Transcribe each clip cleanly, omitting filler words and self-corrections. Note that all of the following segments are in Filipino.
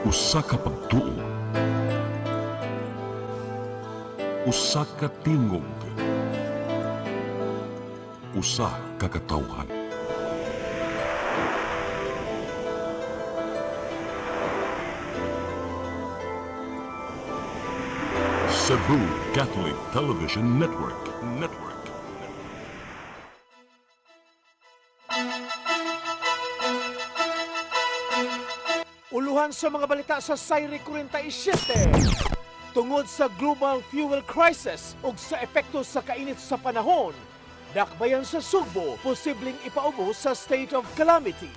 Usa ka pagtuo, usa ka tingog, usa ka katawhan. Cebu Catholic Television Network. Uluhan sa mga balita sa Sayri 47. Tungod sa global fuel crisis ug sa epekto sa kainit sa panahon, dakbayan sa Sugbo posibleng ipaubos sa state of calamity.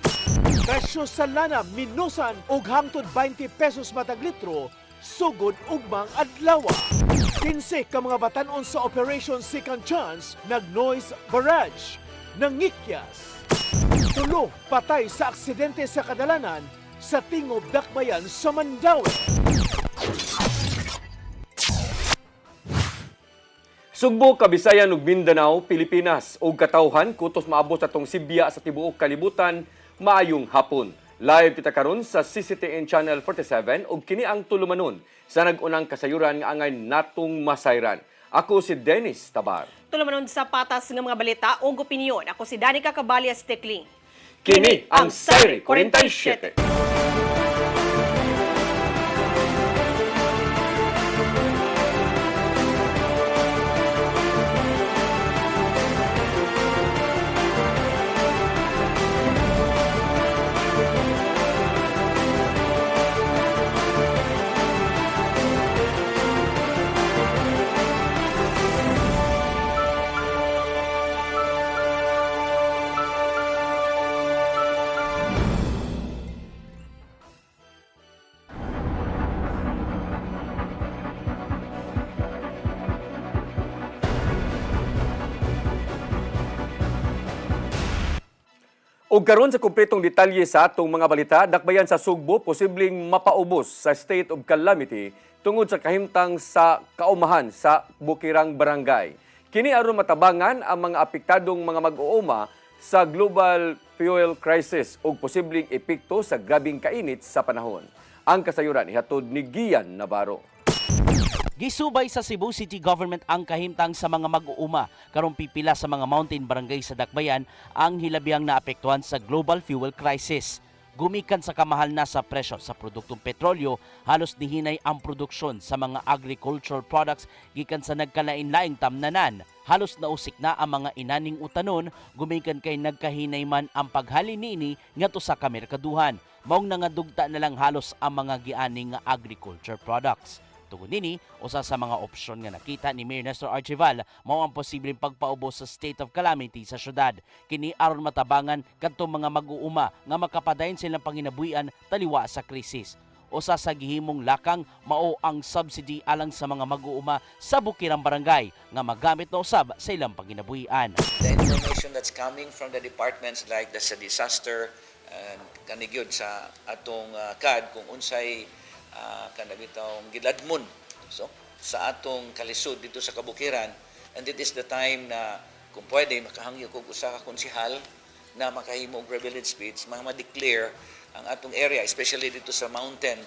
Presyo sa lana minusan og hangtod 20 pesos matag litro sugod ugmang adlaw. 15 ka mga batan-on sa Operation Second Chance nag-noise barrage, nangikyas. 3 patay sa aksidente sa kadalanan sa Tingob Dakbayan sa Mandaue. Sugbo, Kabisayan ug Mindanao, Pilipinas ug katawhan kutos maabot atong Sibya sa tibuok kalibutan maayong hapon. Live kita karon sa CCTN Channel 47 ug kini ang tulumanon sa nag-unang kasayuran nga angay natong masayran. Ako si Dennis Tabar. Tulumanon sa patas ng mga balita ug opinyon. Ako si Danica Cabalias Tecling. Kini ang Sayri 47. Ug karon sa kumpletong detalye sa atong mga balita, dakbayan sa Sugbo posibleng mapaubos sa state of calamity tungod sa kahimtang sa kaumahan sa Bukirang Barangay. Kini aron matabangan ang mga apektadong mga mag-uuma sa global fuel crisis ug posibleng epekto sa grabing kainit sa panahon. Ang kasayuran ihatod ni Gian Navarro. Gisubay sa Cebu City Government ang kahimtang sa mga mag-uuma karong pipila sa mga mountain barangay sa Dakbayan ang hilabihang naapektuhan sa global fuel crisis. Gumikan sa kamahal na sa presyo sa produktong petrolyo, halos dihinay ang produksyon sa mga agricultural products gikan sa nagkalain-laing tamnanan. Halos nausik na ang mga inaning utanon, gumikan kay nagkahinay man ang paghalin niini ngadto sa kamerkaduhan. Maong nangadugta na lang halos ang mga gianing nga agriculture products. Tungod nini, usa sa mga opsyon nga nakita ni Mayor Nestor Archival mao ang posibleng pagpaubos sa state of calamity sa syudad. Kini aron matabangan kadtong mga mag-uuma nga makapadayon silang panginabuhian taliwa sa krisis. Usa sa gihimong lakang mao ang subsidy alang sa mga mag-uuma sa Bukirang Barangay nga magamit na usab sa ilang panginabuhian. The information that's coming from the departments like the disaster and kanigyod sa atong CAD kung unsay kanabitong giladmon so sa atong kalisod dito sa Kabukiran, and it is the time na kung pwede makahangyo kog usa ka konsehal na makahimo og privilege speech ma-declare ang atong area, especially dito sa mountain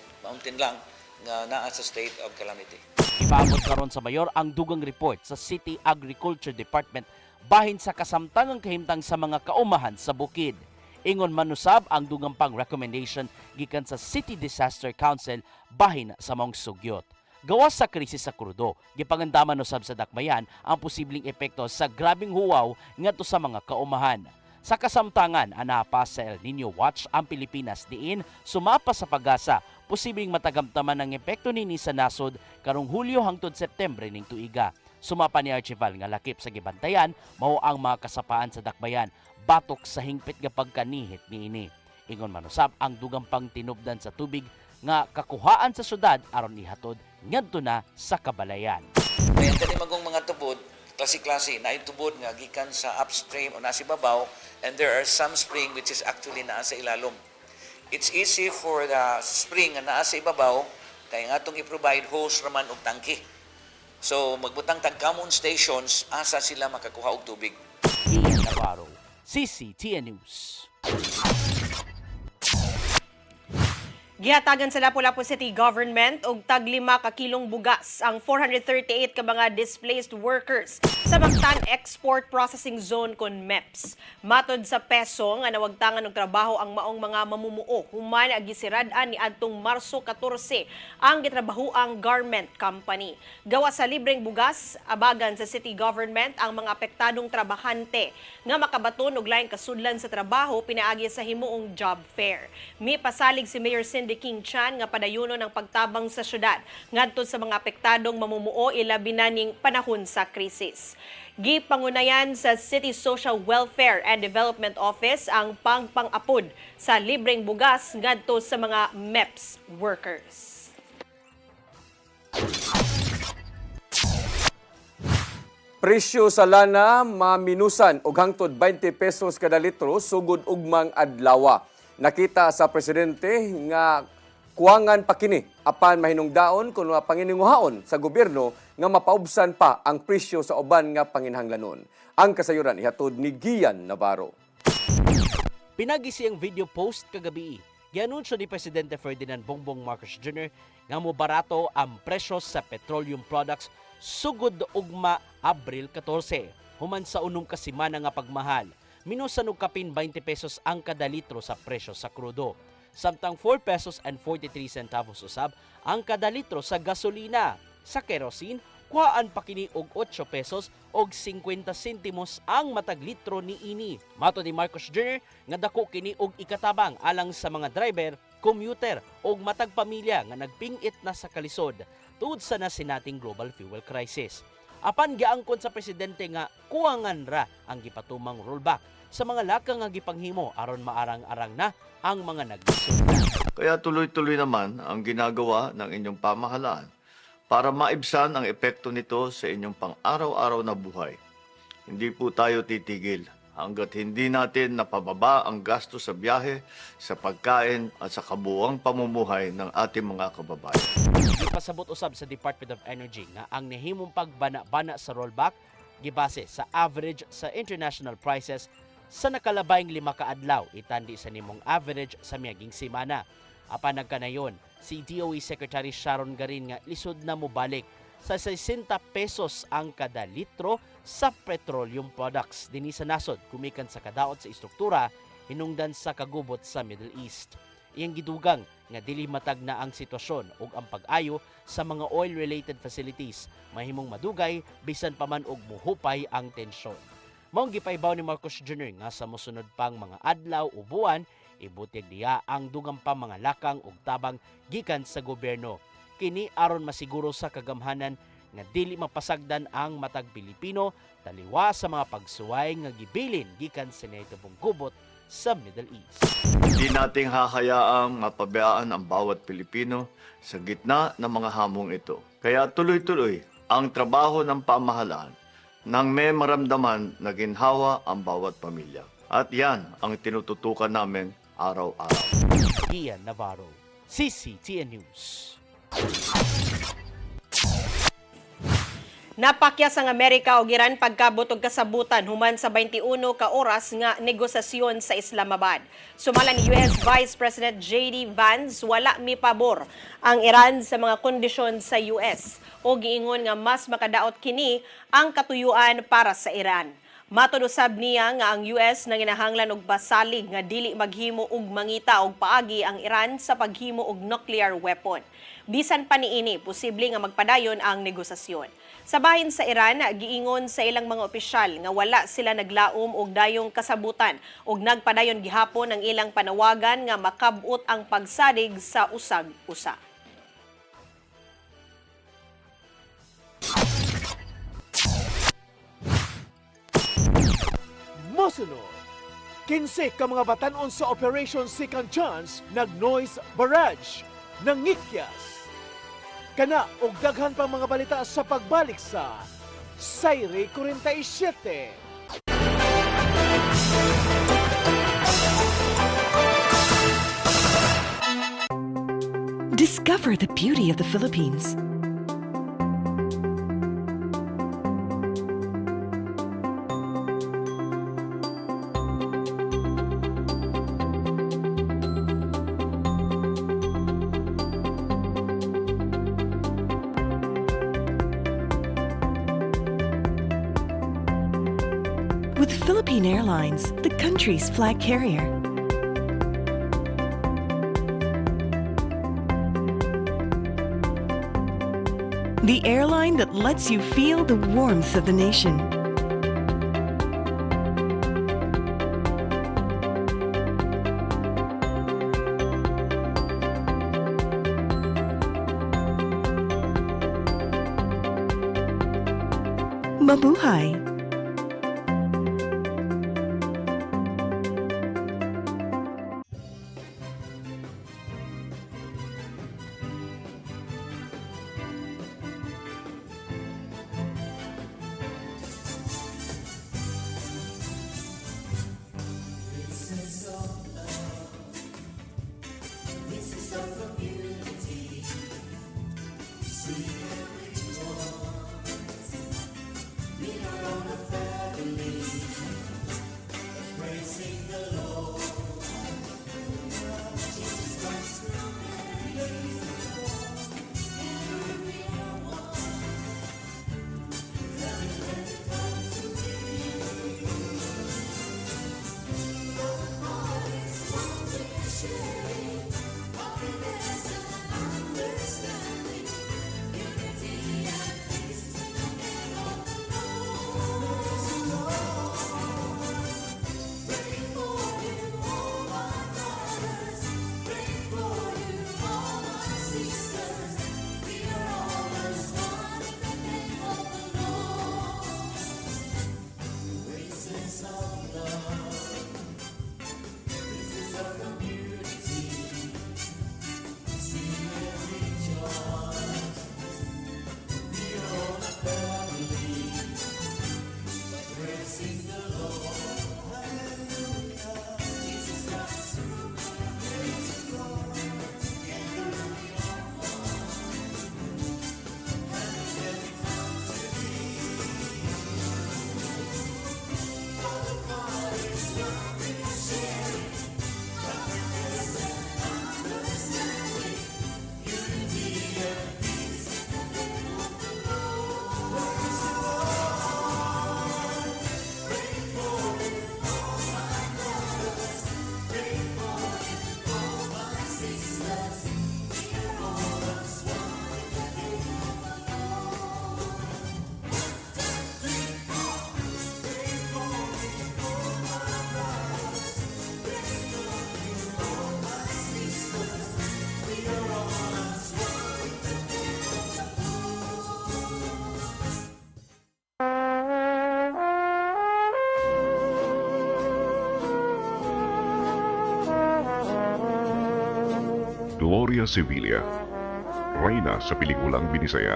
lang nga naa sa state of calamity. Ipaabot karon sa mayor ang dugang report sa City Agriculture Department bahin sa kasamtangang kahimtang sa mga kaumahan sa bukid. Ingon manusab ang dugang pang recommendation gikan sa City Disaster Council bahin sa maong sugyot. Gawas sa krisis sa krudo, gipangandaman usab sa Dakbayan ang posibleng epekto sa grabing huwaw ngadto sa mga kaumahan. Sa kasamtangan, anapa sa El Nino Watch ang Pilipinas diin sumapa sa pag-asa posibleng matagamtaman ang epekto nini sa nasod karong Hulyo hangtod Setyembre ning tuiga. Sumapa ni Archival nga lakip sa gibantayan mao ang mga kasapaan sa Dakbayan batok sa hingpit nga pagkanihit niini. Ingon manusab ang dugang pang tinubdan sa tubig nga kakuhaan sa syudad aron ihatod ngadto na sa kabalayan. Kaya kani magong mga tubod, klase-klase na tubod nga gikan sa upstream o nasa ibabaw, and there are some spring which is actually naa sa ilalom. It's easy for the spring nga naa sa ibabaw kay nga atong i-provide hose raman og tangke. So magbutang tag common stations asa sila makakuha og tubig. Ian Navarro, CCTN News. Gihatagan sa Lapu-Lapu City Government og tag 5 ka kilong bugas ang 438 ka mga displaced workers sa Mactan Export Processing Zone kon MEPS. Matod sa peso nga nawagtangan og trabaho ang maong mga mamumuo human gisirad-an ni adtong Marso 14 ang gitrabahoang garment company. Gawa sa libreng bugas, abagan sa city government ang mga apektadong trabahante nga makabaton og laing kasudlan sa trabaho pinaagi sa himuong job fair. Mi pasalig si Mayor Cindy King Chan nga padayuno ng pagtabang sa syudad ngadto sa mga apektadong mamumuo ilabi na ning panahon sa krisis. Gipangunayan sa City Social Welfare and Development Office ang pangpang-apod sa libreng bugas ngadto sa mga MEPS workers. Presyo sa lana maminusan og hangtod 20 pesos kada litro sugod ugmang adlaw. Nakita sa presidente nga kuwangan pa kini apan mahinungdaon kun pangininguhaon sa gobyerno nga mapaubsan pa ang presyo sa uban nga panginhanglanon. Ang kasayuran ihatod ni Gian Navarro. Pinagisi ang video post kagabi. Gianunsyo ni Presidente Ferdinand Bongbong Marcos Jr. nga mobarato ang presyo sa petroleum products sugod ugma Abril 14. Human sa unong kasimana nga pagmahal, minusan og kapin 20 pesos ang kada litro sa presyo sa krudo. Samtang 4 pesos and 43 centavos usab ang kada litro sa gasolina. Sa kerosene, kuhaan pa kini og 8 pesos og 50 sentimos ang matag litro ni ini. Mato ni Marcos Jr. nga dako kini og ikatabang alang sa mga driver, commuter og matag pamilya nga nagpingit na sa kalisod tuod sa nasinating global fuel crisis. Apan giangkon sa presidente nga kuwangan ra ang gipatumang rollback sa mga lakang nga gipanghimo aron maarang-arang na ang mga naglisod. Kaya tuloy-tuloy naman ang ginagawa ng inyong pamahalaan para maibsan ang epekto nito sa inyong pang-araw-araw na buhay. Hindi po tayo titigil hanggat hindi natin napababa ang gasto sa biyahe, sa pagkain at sa kabuuang pamumuhay ng ating mga kababayan. Ipasabot usab sa Department of Energy nga ang nahimong pagbana-bana sa rollback gibase sa average sa international prices sa nakalabayng 5 ka adlaw itandi sa nimong average sa miaging semana. Apan nagkanayon, si DOE Secretary Sharon Garin nga lisod na mobalik sa 60 pesos ang kada litro sa petroleum products dinhi sa nasod kumikan sa kadaot sa istruktura hinungdan sa kagubot sa Middle East. Iyang gidugang nga dili matag na ang sitwasyon ug ang pag-ayo sa mga oil-related facilities mahimong madugay bisan pa man og muhupay ang tensyon. Maong gipaybaw ni Marcos Jr. nga sa mosunod pang mga adlaw o buwan, ibutyag diya ang dugang pa mga lakang ug tabang gikan sa gobyerno. Kini aron masiguro sa kagamhanan nga dili mapasagdan ang matag Pilipino taliwa sa mga pagsuway nga gibilin gikan sa naitubong gubot sa Middle East. Hindi nating hahayaang mapabayaan ang bawat Pilipino sa gitna ng mga hamong ito. Kaya tuloy-tuloy ang trabaho ng pamahalaan nang may maramdaman na ginhawa ang bawat pamilya. At yan ang tinututukan namin araw-araw. Gian Navarro, CCTN News. Napakyas ang Amerika og Iran pagkabot og kasabutan human sa 21 ka oras nga negosasyon sa Islamabad. Sumala ni US Vice President J.D. Vance, wala mipabor ang Iran sa mga kondisyon sa US o giingon nga mas makadaot kini ang katuyuan para sa Iran. Matod usab niya nga ang US nanginahanglan og basalig nga dili maghimo og mangita og paagi ang Iran sa paghimo og nuclear weapon. Bisan pa niini, posible nga magpadayon ang negosasyon. Sa bahin sa Iran, giingon sa ilang mga opisyal nga wala sila naglaom og dayong kasabutan og nagpadayon gihapon ang ilang panawagan nga makabut ang pagsadig sa usag-usa. Mosunod, 15 ka mga batanon sa Operation Second Chance nag-noise barrage, nangikyas. Kana og daghan pang mga balita sa pagbalik sa Sayre 47. Discover the beauty of the Philippines. with Philippine Airlines, the country's flag carrier. The airline that lets you feel the warmth of the nation. Mabuhay! Gloria Sevilla, reyna sa pelikulang Binisaya.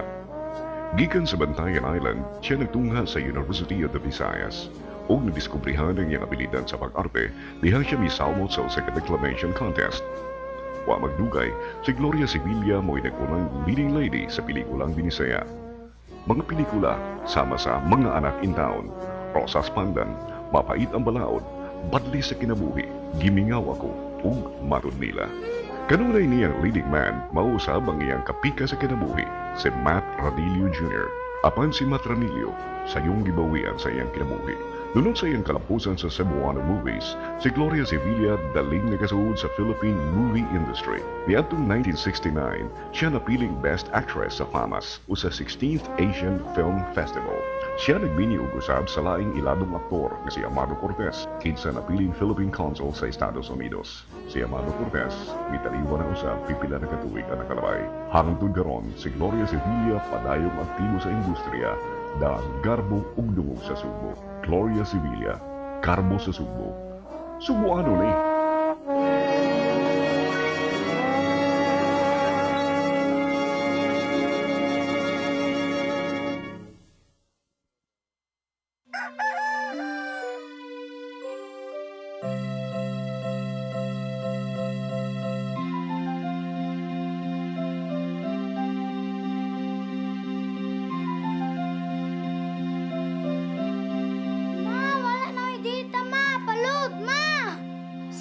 Gikan sa Bantayan Island, siya nagtungha sa University of the Visayas ug nadiskubrihan ang iyang abilidad sa pag-arte diha siya misalmot sa usa ka declamation contest. Wa magdugay, si Gloria Sevilla mo'y nagunang leading lady sa pelikulang Binisaya. Mga pelikula sama sa Mga Anak in Town, Rosas Pandan, Mapait ang Balaod, Badli sa Kinabuhi, Gimingaw Ako, ug Matod Nila. Kanunay niyang leading man, mausab ang iyang kapika sa kinabuhi, si Matt Ranillo Jr. Apan si Matt Ranillo, sayong gibawian sa iyang kinabuhi. Dunod sa iyang kalapusan sa Cebuano movies, si Gloria Sevilla daling nagasuod sa Philippine movie industry. Niadtong 1969, siya napiling Best Actress sa FAMAS o sa 16th Asian Film Festival. Siya nagbini og usab sa laing iladong aktor nga si Amado Cortez, kinsa napiling Philippine Consul sa Estados Unidos. Si Amado Cortez, mitaliwan na usab pipila na katuig ang nakalabay. Hangtod karon, si Gloria Sevilla padayong aktibo sa industriya, daan garbo ug dungog sa Sugbo. Gloria Sevilla, Garbo sa Sugbo. Subuano ni.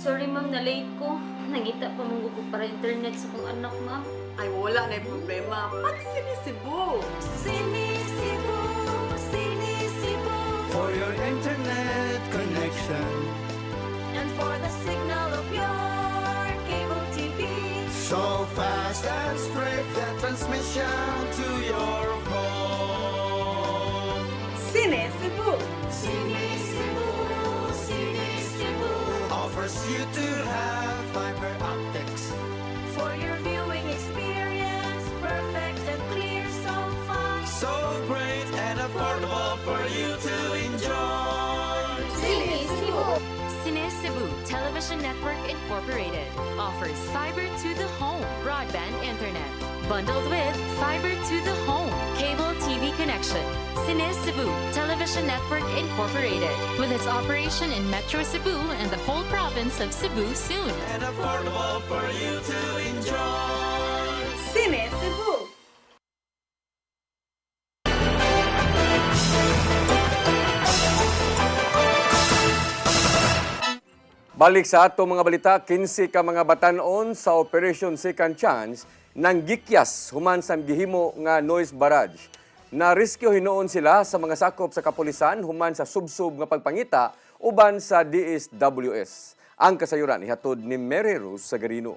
Sorry ma'am, na-late ko. Nangita pa mong ko para internet sa kong anak, ma'am. Ay, wala na yung problema. Pag sinisibo. Sinisibo, sinisibo. For your internet, connection. And for the signal of your cable TV. So fast and straight the transmission to your home. Cine Cebu. Cine Cebu, Cine Cebu. Offers you to have fiber optics. For your viewing experience, perfect and clear so fast. So great and affordable for you to enjoy. Cine Cebu. Cine Cebu Television Network Incorporated offers fiber to the home broadband internet bundled with fiber to the home cable TV connection. Cine Cebu Television Network Incorporated with its operation in Metro Cebu and the whole province of Cebu soon. And affordable for you to enjoy. Cine Cebu. Balik sa ato mga balita, 15 ka mga batanon sa Operation Second Chance nang gikyas human sa gihimo nga noise barrage. Na-rescue hinuon sila sa mga sakop sa kapulisan human sa subsub nga pagpangita uban sa DSWS. Ang kasayuran ihatod ni Mary Rose Sagarino.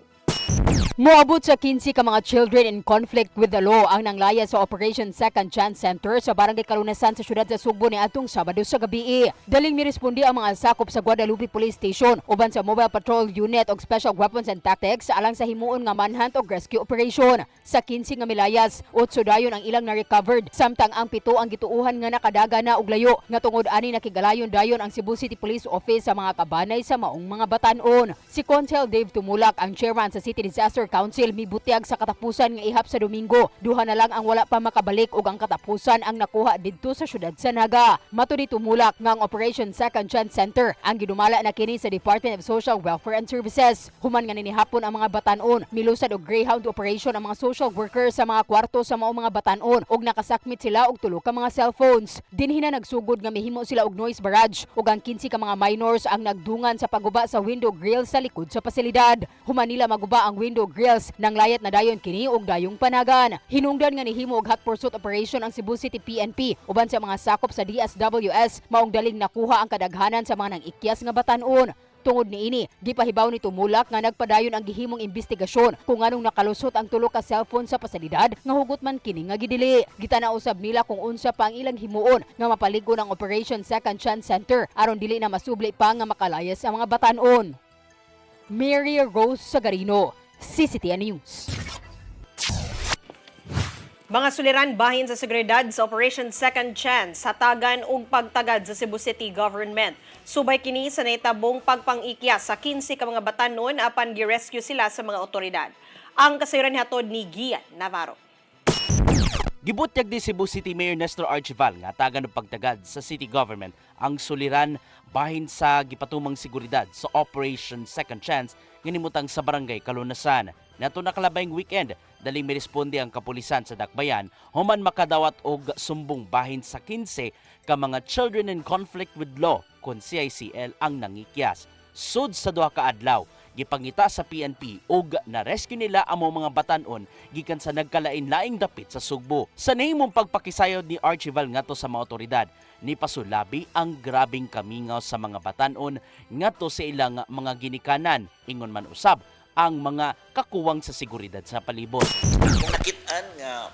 Moabot sa 15 ka mga children in conflict with the law ang nanglaya sa Operation Second Chance Center sa Barangay Kalunasan sa siyudad sa Sugbo ni atong Sabado sa gabi. Daling mirespondi ang mga sakop sa Guadalupe Police Station uban sa Mobile Patrol Unit og Special Weapons and Tactics alang sa himuon nga manhunt og rescue operation. Sa 15 nga milayas, 8 dayon ang ilang na-recovered samtang ang 7 ang gituuhan nga nakadaga na og layo nga tungod ani nakigalayon dayon ang Cebu City Police Office sa mga kabanay sa maong mga batanon. Si Consul Dave Tumulak, ang chairman sa City Disaster Council, mibutiag sa katapusan nga ihap sa Domingo. Duha na lang ang wala pa makabalik ug ang katapusan ang nakuha didto sa syudad sa Naga. Matud ni Tumulak nga ang Operation Second Chance Center ang gidumala na kini sa Department of Social Welfare and Services. Human nga ninihapon ang mga batanon, milusad og Greyhound operation ang mga social workers sa mga kwarto sa maong mga batanon ug nakasakmit sila og tulo ka mga cellphones. Dinhi na nagsugod nga mihimo sila og noise barrage ug ang 15 ka mga minors ang nagdungan sa paguba sa window grill sa likod sa pasilidad. Human nila maguba ang window grills nang layat na dayon kini og dayong panagan. Hinungdan nga nihimo og hot pursuit operation ang Cebu City PNP uban sa mga sakop sa DSWS maong daling nakuha ang kadaghanan sa mga nang-ikyas nga batanon. Tungod niini, gipahibaw ni Tumulak nga nagpadayon ang gihimong investigasyon kung anong nakalusot ang tulo ka cellphone sa pasilidad nga hugot man kini nga gidili. Gitanausab nila kung unsa pa ang ilang himuon nga mapaligon ang Operation Second Chance Center aron dili na masubli pa nga makalayas ang mga batanon. Mary Rose Sagarino, CCTN News. Mga suliran bahin sa seguridad sa Operation Second Chance, hatagan ug pagtagad sa Cebu City Government. Subay kini sa nahitabong pagpang-ikya sa 15 ka mga batanon apan gi-rescue sila sa mga otoridad. Ang kasayuran hatod ni Gian Navarro. Gibutyag di Cebu City Mayor Nestor Archival nga tagan og pagtagad sa city government ang suliran bahin sa gipatumang seguridad sa Operation Second Chance nga nimutang sa Barangay Kalunasan. Nato nakalabayng weekend, daling miresponde ang kapulisan sa Dakbayan human makadawat og sumbong bahin sa 15 ka mga children in conflict with law kun CICL ang nangikyas. Sud sa duha ka adlaw, gipangita sa PNP ug na-rescue nila ang mga batanon gikan sa nagkalain-laing dapit sa Sugbo. Sa nahimong pagpakisayod ni Archival ngadto sa mga otoridad, ni pasulabi ang grabing kamingaw sa mga batanon ngadto sa ilang mga ginikanan, ingon man usab ang mga kakuwang sa seguridad sa palibot. Kung nakitaan nga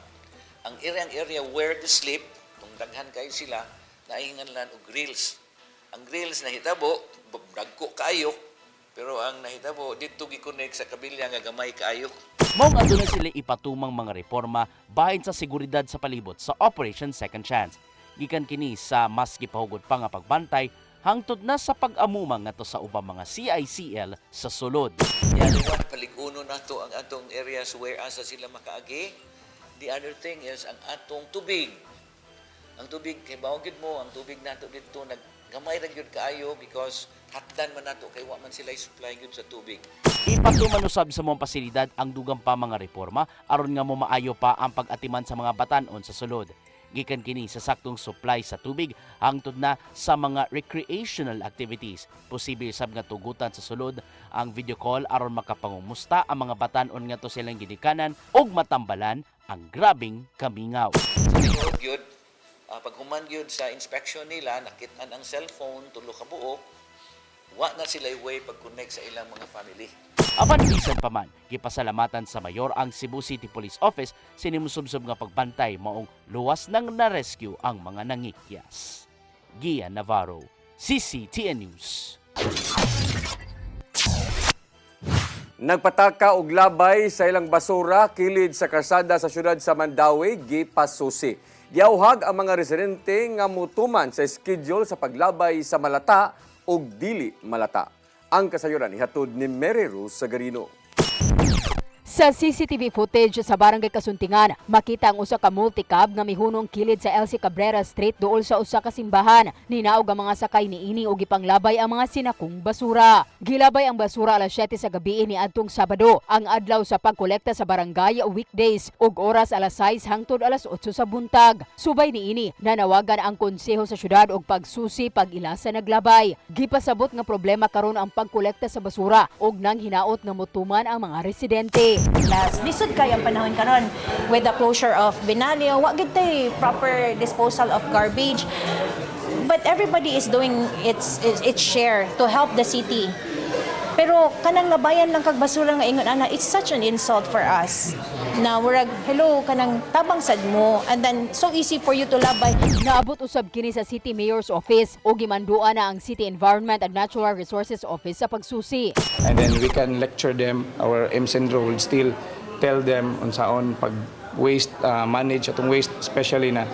ang area where to sleep, kung daghan kayo sila, naingan lang og grills. Ang grills nahitabo, dagko kayo, pero ang nahitabo dito gi-connect sa kabilya nga gamay kayo. Maong aduna sila ipatumang mga reforma bahin sa seguridad sa palibot sa Operation Second Chance. Gikan kini sa mas gipahugod pa nga pagbantay hangtod na sa pag-amuma ngadto sa ubang mga CICL sa sulod. Yaluan paliguno nato ang atong areas where asa sila makaagi. The other thing is ang atong tubig. Ang tubig kay bawgid mo, ang tubig nato dito gamay ra gyud kaayo because hatdan man nato kay wa man sila supply gyud sa tubig. Ipatuman usab sa mga pasilidad ang dugang pa mga reforma aron nga mo maayo pa ang pag-atiman sa mga batanon sa sulod. Gikan kini sa saktong supply sa tubig hangtod na sa mga recreational activities. Posible sab nga tugutan sa sulod ang video call aron makapangumusta ang mga batanon ngadto silang gidikanan ug matambalan ang grabing kamingaw. Tinuod gyud pag human gyud sa inspection nila, nakita ang cellphone, tulo ka buok, wa na sila way pag-connect sa ilang mga family. Apan bisan pa man, gipasalamatan sa mayor ang Cebu City Police Office sinimusubsob nga pagbantay maong luwas nang na-rescue ang mga nangikyas. Gian Navarro, CCTN News. Nagpataka og labay sa ilang basura kilid sa kalsada sa syudad sa Mandawi, gipasusi. Giauhag ang mga residente nga mutuman sa schedule sa paglabay sa malata ug dili malata. Ang kasayuran ihatod ni Mary Rose Sagarino. Sa CCTV footage sa Barangay Kasuntingan, makita ang usa ka multicab nga mihunong kilid sa Elsie Cabrera Street duol sa usa ka simbahan. Ninaog ang mga sakay niini ug gipanglabay ang mga sinakong basura. Gilabay ang basura alas 7 sa gabi niadtong Sabado. Ang adlaw sa pagkolekta sa barangay weekdays ug oras alas 6 hangtod alas 8 sa buntag. Subay niini, nanawagan ang konseho sa syudad og pagsusi pag-ila sa naglabay. Gipasabot nga problema karon ang pagkolekta sa basura ug nang hinaot nga mutuman ang mga residente. Lisod kayo ang panahon karon with the closure of Binalio, wa gid tay proper disposal of garbage. But everybody is doing its share to help the city. Pero kanang labayan lang kag basura nga ingon ana, it's such an insult for us. Na murag hello kanang tabang sad mo and then so easy for you to labay. Naabot usab kini sa City Mayor's Office o gimanduan na ang City Environment and Natural Resources Office sa pagsusi. And then we can lecture them, our MSENRO will still tell them unsaon pag waste manage atong waste, especially na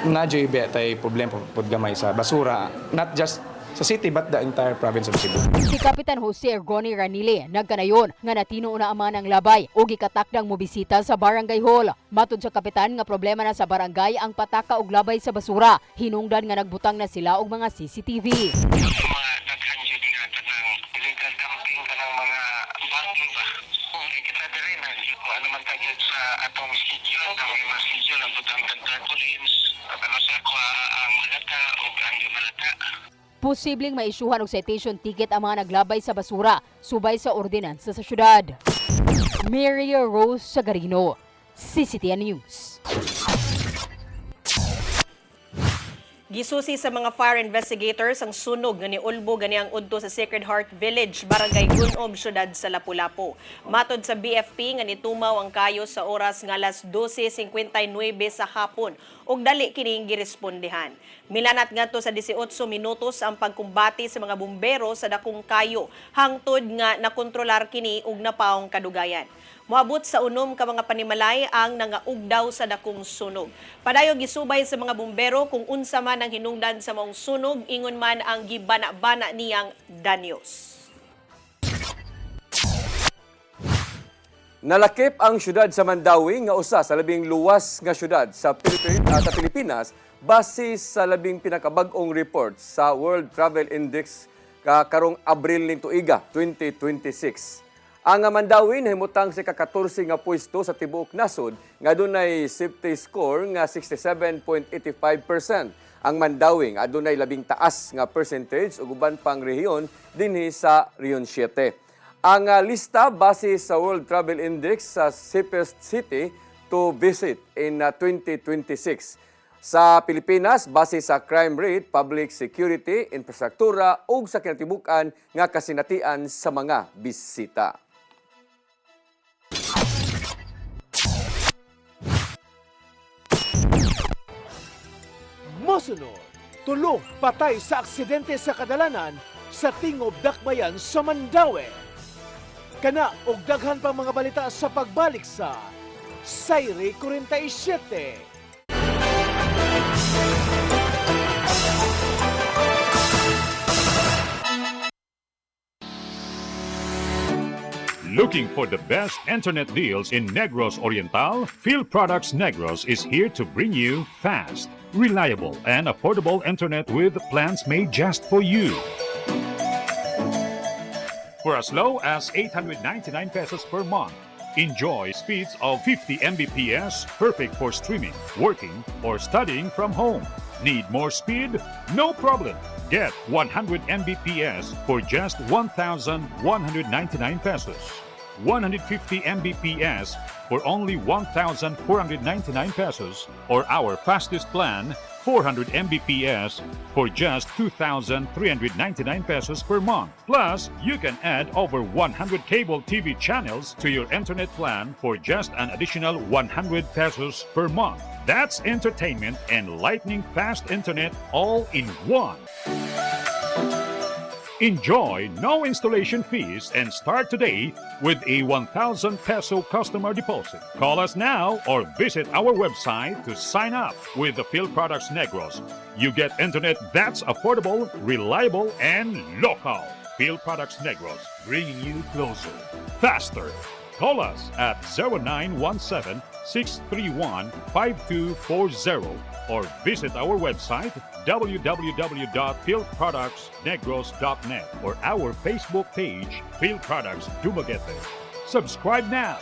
nadyoy ba tay problema pud gamay sa basura, not just sa city but the entire province of Cebu. Si Kapitan Jose Ergoni Ranile nagkanayon nga natino na ama ng labay o gikatakdang mobisita sa barangay hall. Matod sa kapitan nga problema na sa barangay ang pataka og labay sa basura. Hinungdan nga nagbutang na sila og mga CCTV. Posibleng maisyuhan og citation ticket ang mga naglabay sa basura subay sa ordinansa sa syudad. Mary Rose Sagarino, CCTN News. Gisusi sa mga fire investigators ang sunog nga niulbo gani ang udto sa Sacred Heart Village, Barangay Gunob, syudad sa Lapu-Lapu. Matod sa BFP nga nitumaw ang kayo sa oras nga alas 12:59 sa hapon ug dali kining girespondehan. Milanat ngadto sa 18 minutos ang pagkumbati sa mga bumbero sa dakong kayo hangtod nga nakontrolar kini ug napaong kadugayan. Moabot sa unom ka mga panimalay ang nangaugdaw sa dakong sunog. Padayon gisubay sa mga bumbero kung unsa man ang hinungdan sa maong sunog, ingon man ang gibana-bana niyang danyos. Nalakip ang syudad sa Mandawi nga usa sa labing luwas nga syudad sa Pilipinas base sa labing pinakabag-ong report sa World Travel Index karong Abril ning tuiga 2026. Ang Mandawi nahimutang sa ika-14 nga pwesto sa tibuok nasod nga adunay safety score nga 67.85%. Ang Mandawi nga adunay labing taas nga percentage ug uban pang rehiyon dinhi sa Region 7. Ang lista base sa World Travel Index sa safest city to visit in 2026. Sa Pilipinas, base sa crime rate, public security, infrastruktura ug sa kinatibukan nga kasinatian sa mga bisita. Mosunod, tulo patay sa aksidente sa kadalanan sa Tingob Dakbayan sa Mandawi. Kana og daghan pang mga balita sa pagbalik sa Sayri 47. Looking for the best internet deals in Negros Oriental? Field Products Negros is here to bring you fast, reliable, and affordable internet with plans made just for you. For as low as 899 pesos per month, enjoy speeds of 50 Mbps, perfect for streaming, working, or studying from home. Need more speed? No problem. Get 100 Mbps for just 1,199 pesos. 150 Mbps for only 1,499 pesos, or our fastest plan, 400 Mbps for just 2,399 pesos per month. Plus, you can add over 100 cable TV channels to your internet plan for just an additional 100 pesos per month. That's entertainment and lightning fast internet all in one. Enjoy no installation fees and start today with a 1,000 peso customer deposit. Call us now or visit our website to sign up with the Phil Products Negros. You get internet that's affordable, reliable, and local. Phil Products Negros, bringing you closer, faster. Call us at 0917-631-5240 or visit our website www.philproductsnegros.net or our Facebook page, Phil Products Dumaguete. Subscribe now.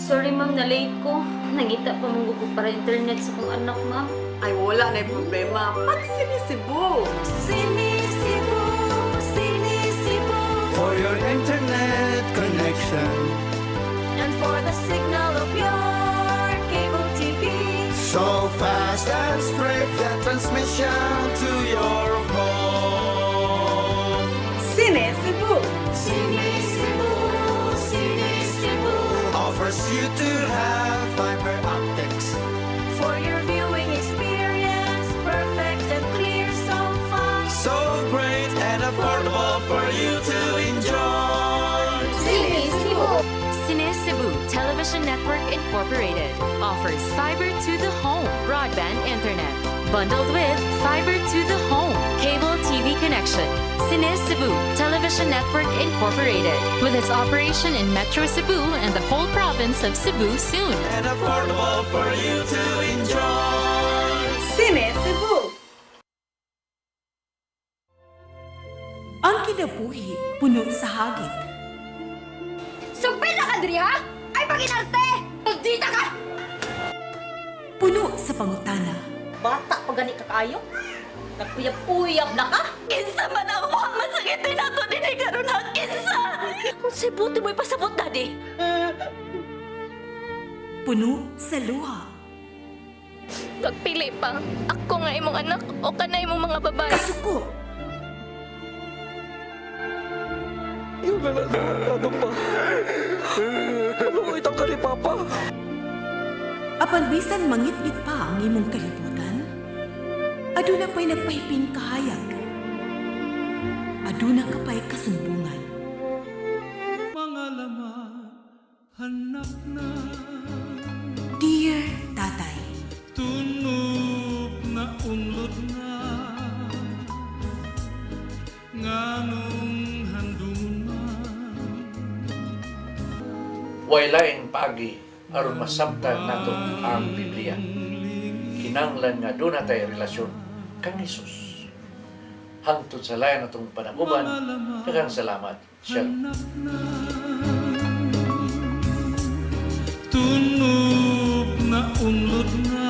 Sorry ma'am, na-late ko. Nangita pa mong gugo para internet sa kong anak ma'am. Ay, wala na yung problema. Pag Sinisibu! Sinisibu! Sinisibu! For your internet connection And for the signal of your cable TV. so fast and straight, the transmission to your home. Sinisibu! Sinisibu, Sinisibu! offers you to have fiber optics. For your viewing experience, perfect and clear so fast. So great and affordable for you to enjoy. Sinisibu! Cine Cebu Television Network Incorporated offers fiber to the home broadband internet bundled with fiber to the home cable TV connection. Cine Cebu Television Network Incorporated with its operation in Metro Cebu and the whole province of Cebu soon. And affordable for you to enjoy. Sinisibu! Ang kinabuhi puno sa hagit. Sugpila ka, Dri, ha? Ay, paginarte! Pagdita ka! Puno sa pangutana. Bata pa gani ka kayo? Nagpuyab-puyab na ka? Kinsa man ako ang masakitin ako din ay karon ha, kinsa! Kung si buti mo'y pasabot, Daddy. Puno sa luha. Pagpili pa, ako nga imong anak o kanay imong mga babae. Kasuko. Yung ano pa? Kaluoy ka ni Papa. Apan bisan mangit-ngit pa ang imong kalibutan, aduna pa'y nagpahiping kahayag. Aduna ka pa'y kasumbungan. Mga laman, hanap na. Dear Tatay, Tunog na unlod na. Nganong handun na. Waylaing paagi aron masabtan nato ang Biblia. Kinanglan nga doon natay relasyon kang Hesus. Hangtod sa layan natong panaguban, daghang salamat. Shalom. Tunog na unlod na.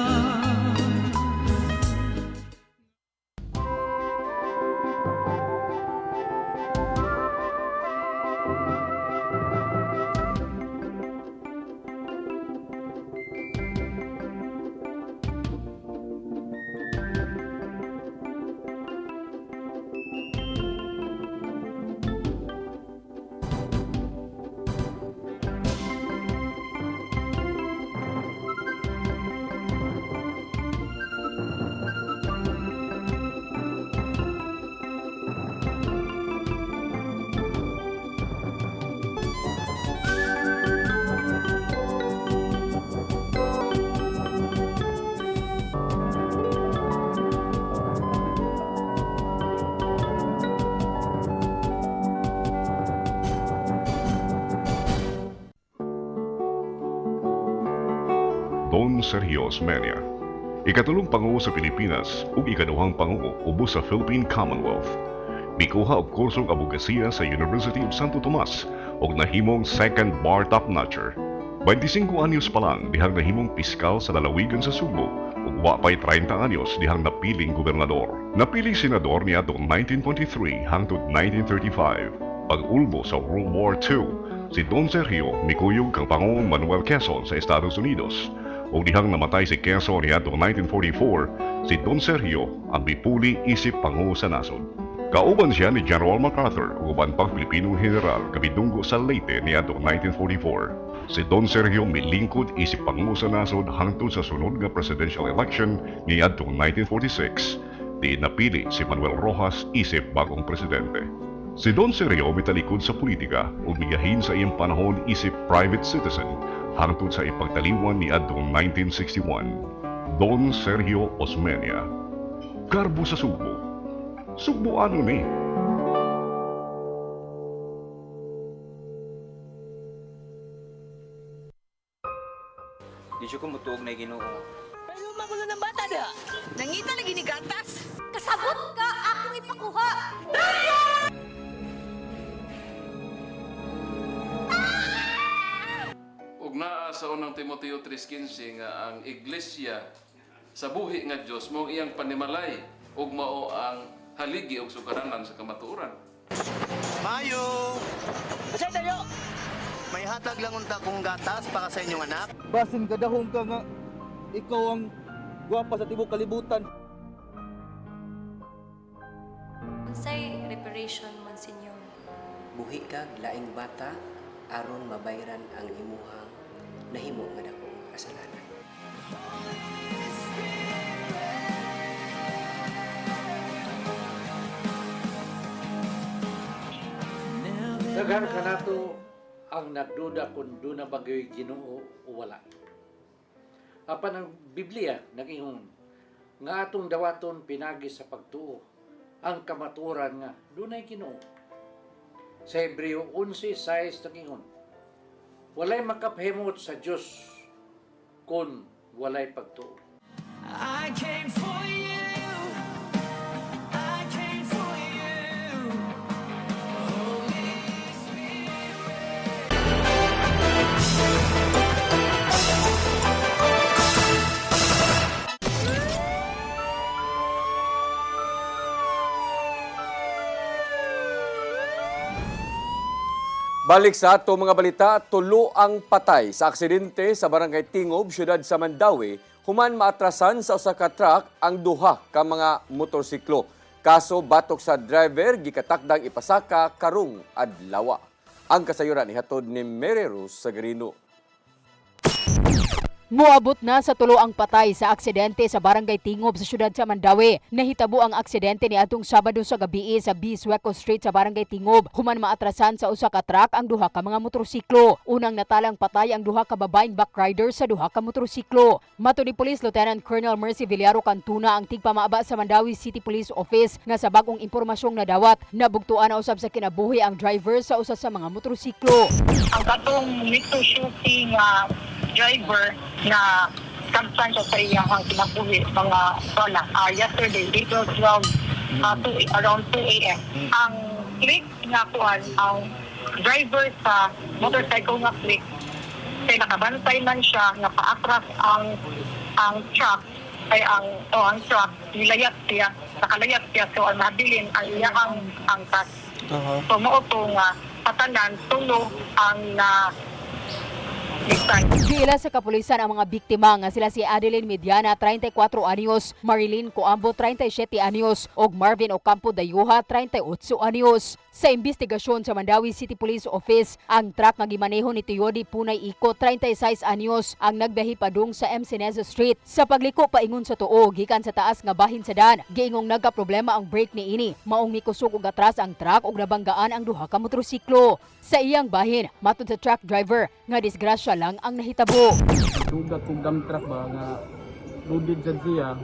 Don Sergio Osmeña, ikatulong Pangulo sa Pilipinas ug ikaduhang Pangulo ubos sa Philippine Commonwealth. Mikuha og kursong abogasiya sa University of Santo Tomas ug nahimong second bar top-notcher. 25 anyos pa lang dihang nahimong piskal sa lalawigan sa Subo ug wa pay 30 anyos dihang napiling gobernador. Napiling senador niadtong 1923 hangtod 1935. Pag-ulbo sa World War II, si Don Sergio mikuyog kang Pangulong Manuel Quezon sa Estados Unidos. O dihang namatay si Quezon niadtong 1944, si Don Sergio ang bipuli isip Pangulo sa nasod. Kauban siya ni General MacArthur ug uban pang Pilipinong general kabidunggo sa Leyte niadtong 1944. Si Don Sergio milingkod isip Pangulo sa nasod hangtod sa sunod nga presidential election niadtong 1946. Di napili si Manuel Rojas isip bagong presidente. Si Don Sergio mitalikod sa politika ug migahin sa iyang panahon isip private citizen hangtod sa ipagtaliwan niadtong 1961. Don Sergio Osmeña. Karbo sa Subo. Subuano ni. Di siya kumutuog na Ginoo. Pero magulo ng bata da. Nangita lagi ni gatas. Kasabot ka akong ipakuha. Ug naa sa unang Timoteo 3:15 nga ang iglesia sa buhi nga Dios mao iyang panimalay ug mao ang haligi ug sugaranan sa kamatuoran. Mayo! Kasi tayo! May hatag lang unta kong gatas para sa inyong anak. Basin kadahong ka nga ikaw ang gwapa sa tibok kalibutan. Unsay reparation, Monsignor? Buhi kag laing bata aron mabayran ang imuhang nahimo nga dako nga kasalanan. Daghan ka nato ang nagduda kung doon na bagay Ginoo o wala. Apan ang Biblia nag-ingon nga atong dawaton pinagi sa pagtuo ang kamaturan nga doon ay Ginoo. Sa Hebreo 11:6 nag-ingon, walay makapahimot sa Dios kung walay pagtuo. I came for you. I came for you. Holy Balik sa ato mga balita, tulo ang patay sa aksidente sa Barangay Tingob, siyudad sa Mandawi, human maatrasan sa usa ka truck ang duha ka mga motorsiklo. Kaso batok sa driver gikatakdang ipasaka karong adlaw. Ang kasayuran ihatod ni Mary Rose Sagarino. Moabot na sa tulo ang patay sa aksidente sa Barangay Tingob sa siyudad sa Mandawi. Nahitabo ang aksidente ni atong Sabado sa gabi sa Bisweco Street sa Barangay Tingob. Human maatrasan sa usa ka truck ang duha ka mga motorsiklo. Unang natalang patay ang duha ka babaeng backrider sa duha ka motorsiklo. Mato ni Police Lieutenant Colonel Mercy Villaro Cantuna ang tigpamaaba sa Mandawi City Police Office nga sa bagong impormasyong nadawat. Nabugtuan na usab sa kinabuhi ang driver sa usa sa mga motorsiklo. Ang katong nito shooting driver na kampan siya sa iyang kinabuhi mga wala. Yesterday, April 12, around 2 a.m. Ang click nga kuhan, ang driver sa motorcycle nga click, kaya nakabantay man siya, napaatras ang truck, ay ang truck, nilayat siya, nakalayat siya, so ang mabilin ang iyang angkas. So mo nga, patanan, tulo ang Giila sa kapulisan ang mga biktima nga sila si Adeline Mediana, 34 anyos, Marilyn Coambo, 37 anyos, ug Marvin Ocampo Dayuha, 38 anyos. Sa investigasyon sa Mandawi City Police Office, ang truck nga gimaneho ni Tiyodi Punay Iko, 36 anyos, ang nagbiyahe padung sa Mcinesa Street. Sa pagliko paingon sa tuo, gikan sa taas nga bahin sa dan, giingong nagka-problema ang brake ni ini. Maong mikusog og atras ang truck ug nabanggaan ang duha ka motorsiklo. Sa iyang bahin, matud sa truck driver, nga disgrasya lang ang nahitabo. Dugat kong dump truck ba nga loaded sa siya.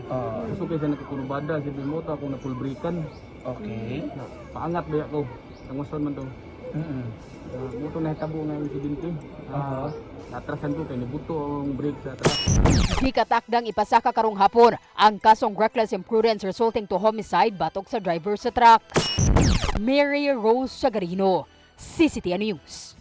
So kaysa nakakulubada, si Bimoto ako na full breakan. Okay. Paangat ba ako? Tangoson man to. Buto na hitabo nga yung insidente. Natrasan ko kay nibuto ang brake sa truck. Gikatakdang ipasaka karong hapon ang kasong reckless imprudence resulting to homicide batok sa driver sa truck. Mary Rose Sagarino, CCTN News.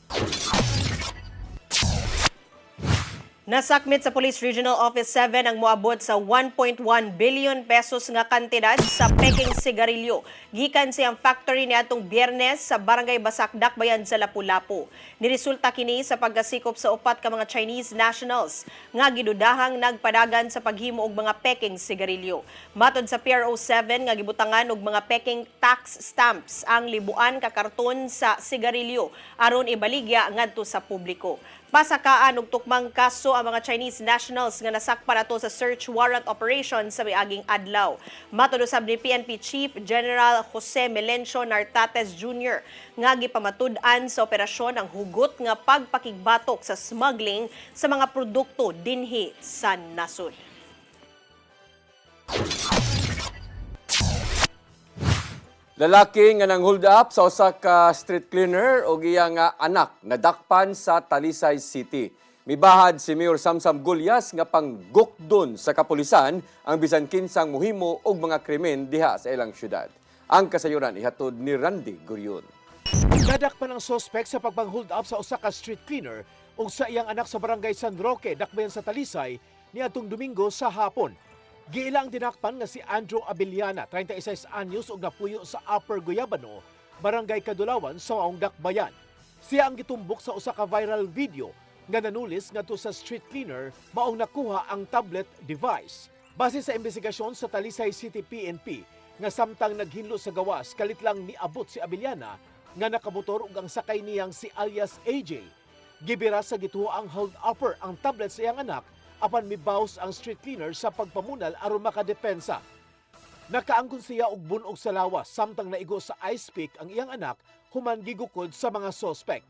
Nasakmit sa Police Regional Office 7 ang moabot sa 1.1 billion pesos nga kantidad sa peking sigarilyo. Gikan siyang factory ni atong Biyernes sa Barangay Basak, Dakbayan sa Lapu-Lapu. Niresulta kini sa pagkasikop sa upat ka mga Chinese nationals nga gidudahang nagpadagan sa paghimo og mga peking sigarilyo. Matod sa PRO 7 nga gibutangan og mga peking tax stamps ang libuan ka karton sa sigarilyo aron ibaligya ngadto sa publiko. Pasakaan og tukmang kaso ang mga Chinese nationals nga nasakpan ato sa search warrant operation sa miaging adlaw. Matod usab ni PNP Chief General Jose Melencio Nartates Jr. nga gipamatud-an sa operasyon ang hugot nga pagpakigbatok sa smuggling sa mga produkto dinhi sa nasod. Lalaki nga nang hold up sa usa ka street cleaner o iyang anak nadakpan sa Talisay City. Mibahad si Mayor Samsam Gulyas nga panggukdon sa kapulisan ang bisan kinsang muhimo og mga krimen diha sa ilang syudad. Ang kasayuran ihatod ni Randy Gurion. Nadakpan ang sospek sa pagpang-hold up sa usa ka street cleaner ug sa iyang anak sa barangay San Roque, Dakbayan sa Talisay niadtong Domingo sa hapon. Giila ang dinakpan nga si Andrew Abellana, 36 anyos ug napuyo sa Upper Guyabano, Barangay Kadulawan sa maong Dakbayan. Siya ang gitumbok sa usa ka viral video nga nanulis ngadto sa street cleaner maong nakuha ang tablet device. Base sa investigasyon sa Talisay City PNP nga samtang naghinlo sa gawas kalit lang niabot si Abellana nga nakamotor ug ang sakay niyang si alias AJ. Gibira sa gituo ang hold-upper ang tablet sa iyang anak apan mibaws ang street cleaner sa pagpamunal aron makadepensa. Nakaangkon siya og bunog sa lawas samtang naigo sa ice pick ang iyang anak human gigukod sa mga sospek.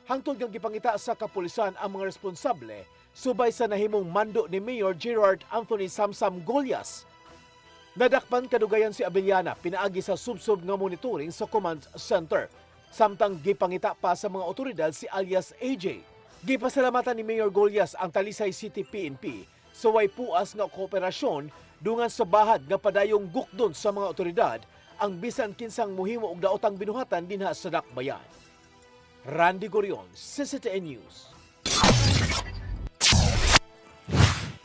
Hangtod nga gipangita sa kapulisan ang mga responsable subay sa nahimong mando ni Mayor Gerard Anthony Samsam Gulyas. Nadakpan kadugayan si Abellana pinaagi sa subsob nga monitoring sa command center. Samtang gipangita pa sa mga otoridad si alias AJ. Gipasalamatan ni Mayor Gulyas ang Talisay City PNP sa way puas nga kooperasyon dungan sa bahad nga padayong gukdon sa mga otoridad ang bisan kinsang muhimo og daotang binuhatan dinha sa Dakbayan. Randy Gurion, CCTN News.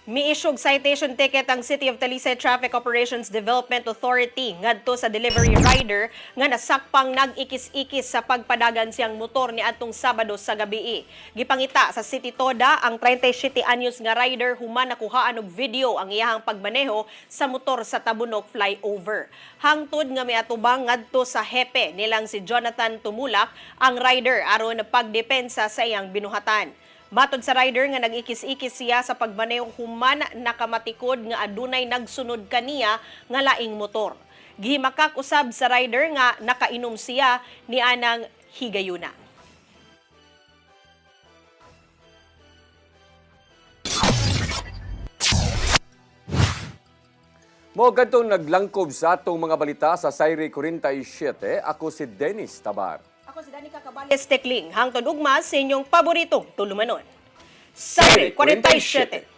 Miisyog citation ticket ang City of Talisay Traffic Operations Development Authority ngadto sa delivery rider nga nasakpang nag-ikis-ikis sa pagpadagan siyang motor ni atong Sabado sa gabi. Gipangita sa City Toda ang 37 anyos nga rider human nakuhaan og video ang iyahang pagmaneho sa motor sa Tabunok flyover. Hangtod nga miatubang ngadto sa hepe nilang si Jonathan Tumulak ang rider aron pagdepensa sa iyang binuhatan. Matod sa rider nga nag-ikis-ikis siya sa pagmaneho human nakamatikod nga adunay nagsunod kaniya nga laing motor. Gihimakak usab sa rider nga nakainom siya ni anang higayuna. Mo kadtong naglangkob sa atong mga balita sa Sayre 47, ako si Dennis Tabar. Ako si Danica Cabales Tekling, hangtod ugma sa inyong paboritong tulumanon. Sayre 47.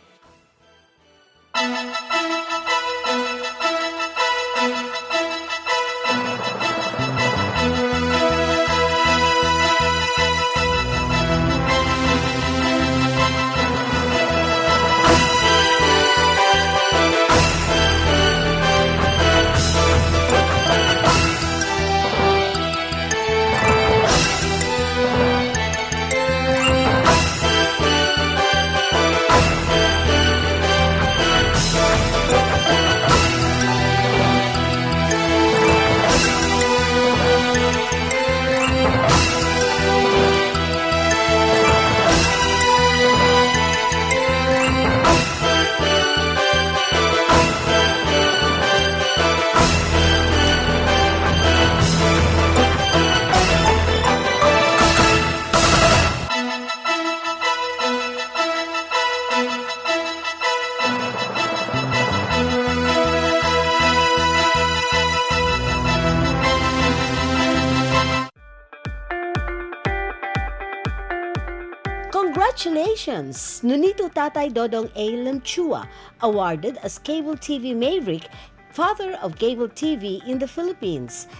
Congratulations! Nunito Tatay Dodong A. Lamchua, awarded as Cable TV Maverick, Father of Cable TV in the Philippines.